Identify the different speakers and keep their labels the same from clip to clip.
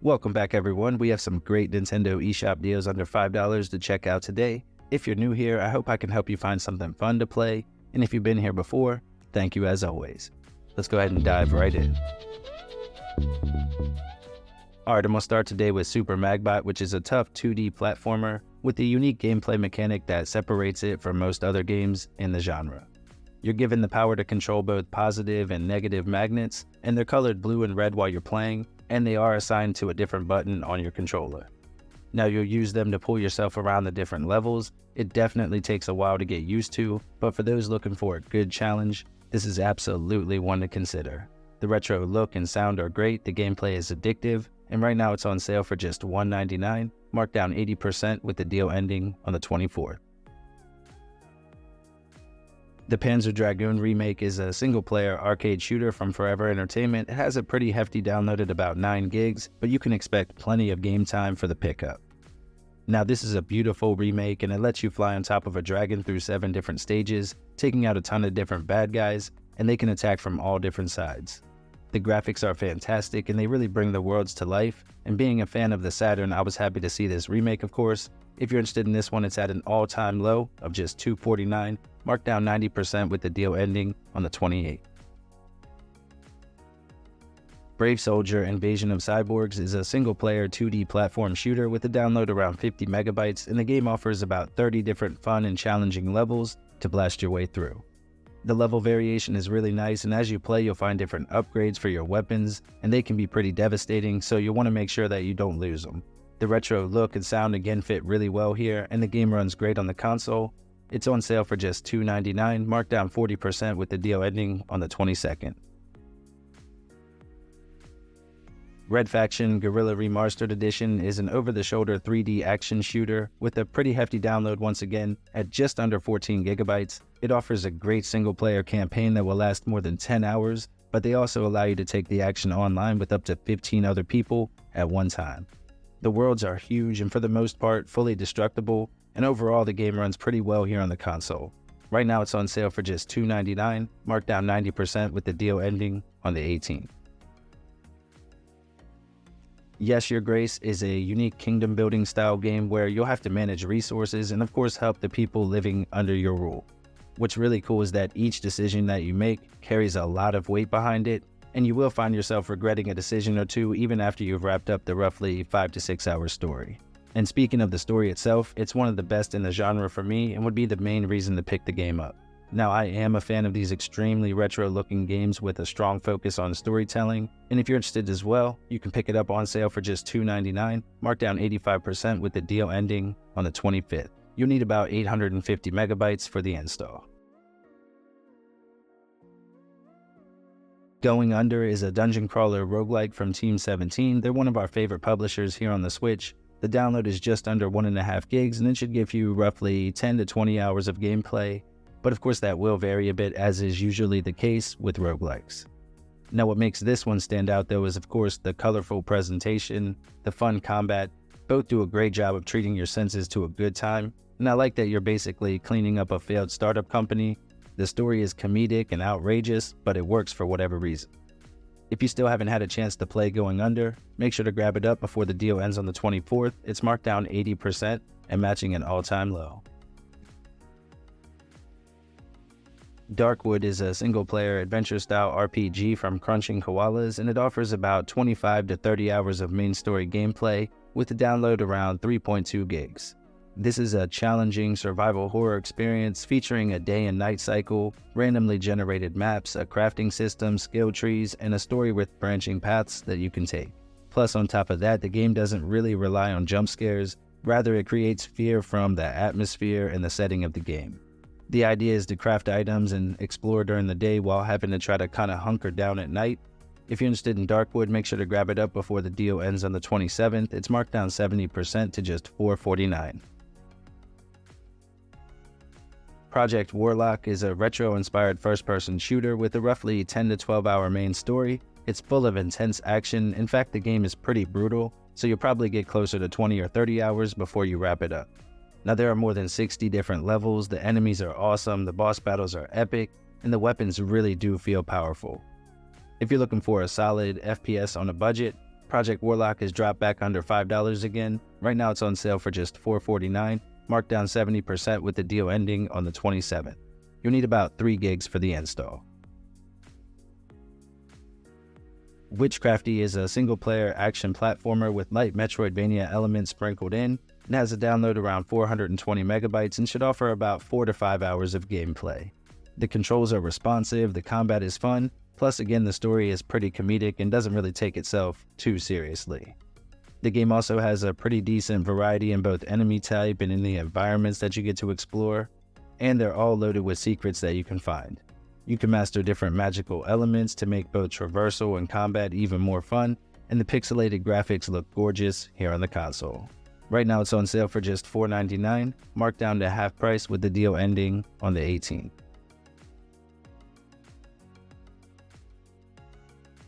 Speaker 1: Welcome back everyone, we have some great Nintendo eShop deals under $5 to check out today. If you're new here, I hope I can help you find something fun to play, and if you've been here before, thank you as always. Let's go ahead and dive right in. Alright, I'm going to start today with Super Magbot, which is a tough 2D platformer with a unique gameplay mechanic that separates it from most other games in the genre. You're given the power to control both positive and negative magnets, and they're colored blue and red while you're playing, and they are assigned to a different button on your controller. Now you'll use them to pull yourself around the different levels. It definitely takes a while to get used to, but for those looking for a good challenge, this is absolutely one to consider. The retro look and sound are great, the gameplay is addictive, and right now it's on sale for just $1.99, marked down 80% with the deal ending on the 24th. The Panzer Dragoon Remake is a single-player arcade shooter from Forever Entertainment. It has a pretty hefty download at about 9 gigs, but you can expect plenty of game time for the pickup. Now this is a beautiful remake and it lets you fly on top of a dragon through 7 different stages, taking out a ton of different bad guys, and they can attack from all different sides. The graphics are fantastic and they really bring the worlds to life, and being a fan of the Saturn, I was happy to see this remake of course. If you're interested in this one, it's at an all-time low of just $249, marked down 90% with the deal ending on the 28th. Brave Soldier Invasion of Cyborgs is a single-player 2D platform shooter with a download around 50 megabytes, and the game offers about 30 different fun and challenging levels to blast your way through. The level variation is really nice, and as you play you'll find different upgrades for your weapons, and they can be pretty devastating, so you'll want to make sure that you don't lose them. The retro look and sound again fit really well here, and the game runs great on the console. It's on sale for just $2.99, marked down 40% with the deal ending on the 22nd. Red Faction Guerilla Re-Marstered Edition is an over-the-shoulder 3D action shooter with a pretty hefty download once again at just under 14 gigabytes. It offers a great single-player campaign that will last more than 10 hours, but they also allow you to take the action online with up to 15 other people at one time. The worlds are huge and for the most part fully destructible, and overall the game runs pretty well here on the console. Right now it's on sale for just $2.99, marked down 90% with the deal ending on the 18th. Yes, Your Grace is a unique kingdom building style game where you'll have to manage resources and of course help the people living under your rule. What's really cool is that each decision that you make carries a lot of weight behind it, and you will find yourself regretting a decision or two even after you've wrapped up the roughly 5 to 6 hour story. And speaking of the story itself, it's one of the best in the genre for me and would be the main reason to pick the game up. Now I am a fan of these extremely retro looking games with a strong focus on storytelling, and if you're interested as well, you can pick it up on sale for just $2.99, marked down 85% with the deal ending on the 25th. You'll need about 850 megabytes for the install. Going Under is a dungeon crawler roguelike from Team 17. They're one of our favorite publishers here on the Switch. The download is just under 1.5 gigs and it should give you roughly 10 to 20 hours of gameplay, but of course that will vary a bit as is usually the case with roguelikes. Now what makes this one stand out though is of course the colorful presentation, the fun combat. Both do a great job of treating your senses to a good time, and I like that you're basically cleaning up a failed startup company. The story is comedic and outrageous, but it works for whatever reason. If you still haven't had a chance to play Going Under, make sure to grab it up before the deal ends on the 24th. It's marked down 80% and matching an all-time low. Darkwood is a single-player adventure-style RPG from Crunching Koalas, and it offers about 25 to 30 hours of main story gameplay with a download around 3.2 gigs. This is a challenging survival horror experience featuring a day and night cycle, randomly generated maps, a crafting system, skill trees, and a story with branching paths that you can take. Plus on top of that, the game doesn't really rely on jump scares, rather it creates fear from the atmosphere and the setting of the game. The idea is to craft items and explore during the day while having to try to kinda hunker down at night. If you're interested in Darkwood, make sure to grab it up before the deal ends on the 27th. It's marked down 70% to just $4.49. Project Warlock is a retro-inspired first-person shooter with a roughly 10 to 12 hour main story. It's full of intense action. In fact, the game is pretty brutal, so you'll probably get closer to 20 or 30 hours before you wrap it up. Now there are more than 60 different levels, the enemies are awesome, the boss battles are epic, and the weapons really do feel powerful. If you're looking for a solid FPS on a budget, Project Warlock is dropped back under $5 again. Right now it's on sale for just $4.49, marked down 70% with the deal ending on the 27th. You'll need about 3 gigs for the install. Witchcrafty is a single-player action platformer with light Metroidvania elements sprinkled in. It has a download around 420 megabytes and should offer about 4 to 5 hours of gameplay. The controls are responsive, the combat is fun, plus again the story is pretty comedic and doesn't really take itself too seriously. The game also has a pretty decent variety in both enemy type and in the environments that you get to explore, and they're all loaded with secrets that you can find. You can master different magical elements to make both traversal and combat even more fun, and the pixelated graphics look gorgeous here on the console. Right now it's on sale for just $4.99, marked down to half price with the deal ending on the 18th.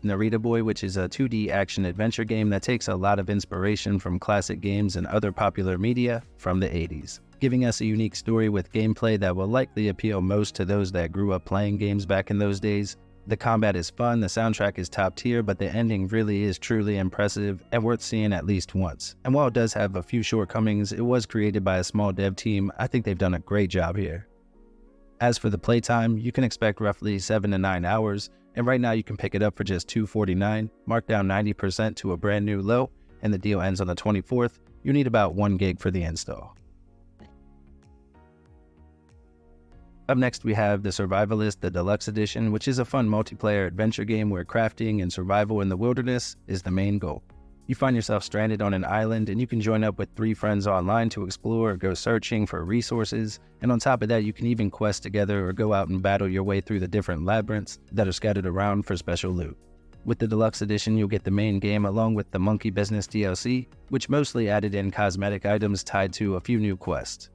Speaker 1: Narita Boy, which is a 2D action-adventure game that takes a lot of inspiration from classic games and other popular media from the 80s, giving us a unique story with gameplay that will likely appeal most to those that grew up playing games back in those days. The combat is fun, the soundtrack is top tier, but the ending really is truly impressive and worth seeing at least once. And while it does have a few shortcomings, it was created by a small dev team. I think they've done a great job here. As for the playtime, you can expect roughly 7 to 9 hours, and right now you can pick it up for just $2.49, marked down 90% to a brand new low, and the deal ends on the 24th. You need about 1 gig for the install. Up next we have the Survivalist, the Deluxe Edition, which is a fun multiplayer adventure game where crafting and survival in the wilderness is the main goal. You find yourself stranded on an island and you can join up with 3 friends online to explore or go searching for resources, and on top of that you can even quest together or go out and battle your way through the different labyrinths that are scattered around for special loot. With the Deluxe Edition you'll get the main game along with the Monkey Business DLC, which mostly added in cosmetic items tied to a few new quests.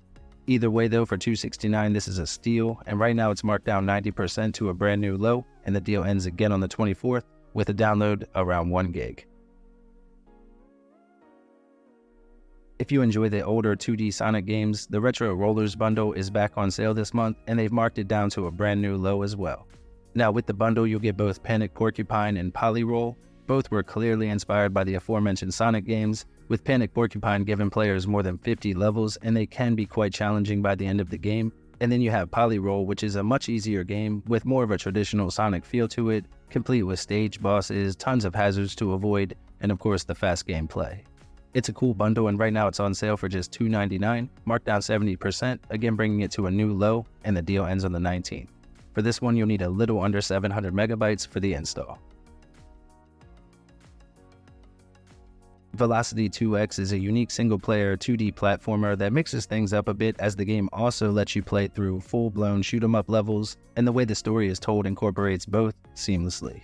Speaker 1: Either way though, for $2.69 this is a steal, and right now it's marked down 90% to a brand new low, and the deal ends again on the 24th with a download around 1 gig. If you enjoy the older 2D Sonic games, the Retro Rollers bundle is back on sale this month, and they've marked it down to a brand new low as well. Now with the bundle you'll get both Panic Porcupine and Polyroll. Both were clearly inspired by the aforementioned Sonic games, with Panic Porcupine giving players more than 50 levels, and they can be quite challenging by the end of the game. And then you have Polyroll, which is a much easier game with more of a traditional Sonic feel to it, complete with stage bosses, tons of hazards to avoid, and of course the fast gameplay. It's a cool bundle, and right now it's on sale for just $2.99, marked down 70%, again bringing it to a new low, and the deal ends on the 19th. For this one you'll need a little under 700 megabytes for the install. Velocity 2X is a unique single-player 2D platformer that mixes things up a bit, as the game also lets you play through full-blown shoot-'em-up levels, and the way the story is told incorporates both seamlessly.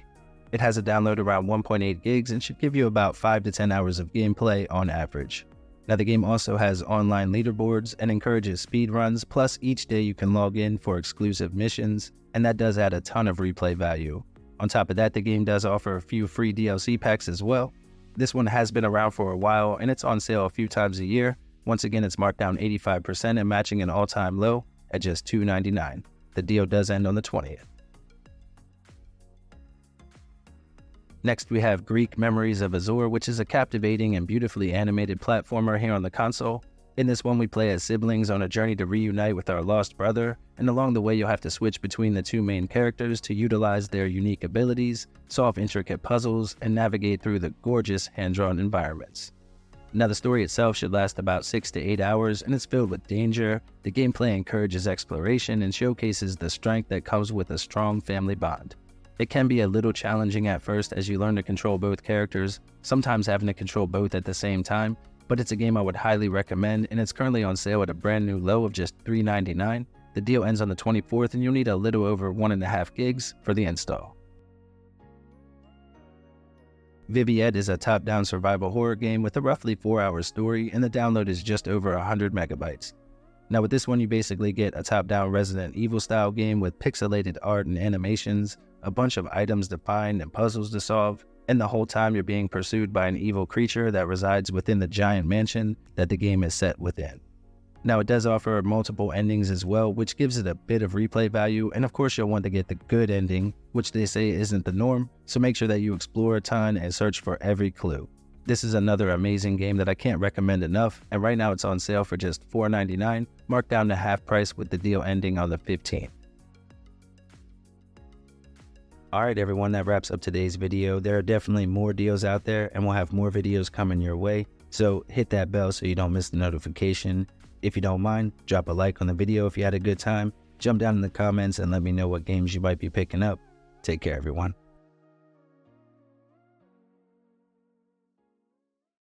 Speaker 1: It has a download around 1.8 gigs and should give you about 5 to 10 hours of gameplay on average. Now the game also has online leaderboards and encourages speedruns, plus each day you can log in for exclusive missions, and that does add a ton of replay value. On top of that, the game does offer a few free DLC packs as well. This one has been around for a while, and it's on sale a few times a year. Once again, it's marked down 85% and matching an all-time low at just $2.99. The deal does end on the 20th. Next we have Greak Memories of Azur, which is a captivating and beautifully animated platformer here on the console. In this one we play as siblings on a journey to reunite with our lost brother, and along the way you'll have to switch between the 2 main characters to utilize their unique abilities, solve intricate puzzles, and navigate through the gorgeous hand-drawn environments. Now the story itself should last about 6 to 8 hours, and it's filled with danger. The gameplay encourages exploration and showcases the strength that comes with a strong family bond. It can be a little challenging at first as you learn to control both characters, sometimes having to control both at the same time, but it's a game I would highly recommend, and it's currently on sale at a brand new low of just $3.99. The deal ends on the 24th, and you'll need a little over 1.5 gigs for the install. Viviette is a top-down survival horror game with a roughly 4-hour story, and the download is just over 100 megabytes. Now with this one you basically get a top-down Resident Evil style game with pixelated art and animations, a bunch of items to find and puzzles to solve, and the whole time you're being pursued by an evil creature that resides within the giant mansion that the game is set within. Now it does offer multiple endings as well, which gives it a bit of replay value, and of course you'll want to get the good ending, which they say isn't the norm, so make sure that you explore a ton and search for every clue. This is another amazing game that I can't recommend enough, and right now it's on sale for just $4.99, marked down to half price with the deal ending on the 15th. Alright everyone, that wraps up today's video. There are definitely more deals out there, and we'll have more videos coming your way, so hit that bell so you don't miss the notification. If you don't mind, drop a like on the video if you had a good time, jump down in the comments and let me know what games you might be picking up. Take care everyone.